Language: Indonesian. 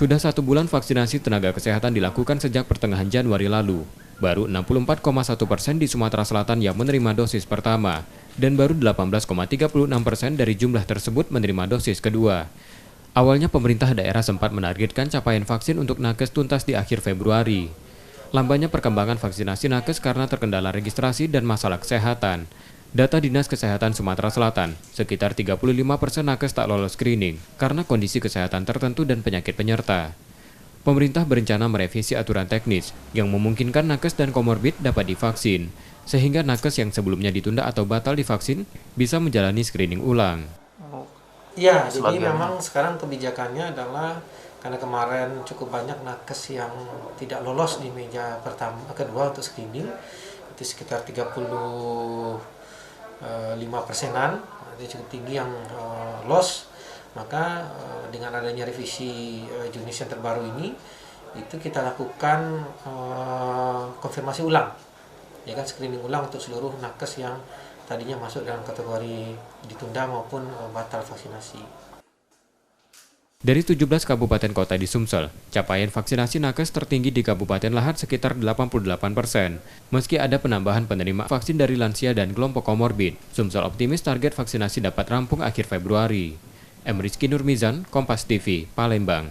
Sudah 1 bulan vaksinasi tenaga kesehatan dilakukan sejak pertengahan Januari lalu. Baru 64,1% di Sumatera Selatan yang menerima dosis pertama, dan baru 18,36% dari jumlah tersebut menerima dosis kedua. Awalnya pemerintah daerah sempat menargetkan capaian vaksin untuk nakes tuntas di akhir Februari. Lambannya perkembangan vaksinasi nakes karena terkendala registrasi dan masalah kesehatan. Data Dinas Kesehatan Sumatera Selatan, sekitar 35% nakes tak lolos screening karena kondisi kesehatan tertentu dan penyakit penyerta. Pemerintah berencana merevisi aturan teknis yang memungkinkan nakes dan komorbid dapat divaksin, sehingga nakes yang sebelumnya ditunda atau batal divaksin bisa menjalani screening ulang. Ya, jadi memang sekarang kebijakannya adalah karena kemarin cukup banyak nakes yang tidak lolos di meja kedua untuk screening, itu sekitar 35%-an, itu cukup tinggi yang loss. Maka dengan adanya revisi Junis yang terbaru ini, itu kita lakukan konfirmasi ulang, ya kan, screening ulang untuk seluruh nakes yang tadinya masuk dalam kategori ditunda maupun batal vaksinasi. Dari 17 kabupaten kota di Sumsel, capaian vaksinasi nakes tertinggi di Kabupaten Lahat sekitar 88%. Meski ada penambahan penerima vaksin dari lansia dan kelompok komorbid, Sumsel optimis target vaksinasi dapat rampung akhir Februari. M. Rizky Nurmizan, Kompas TV, Palembang.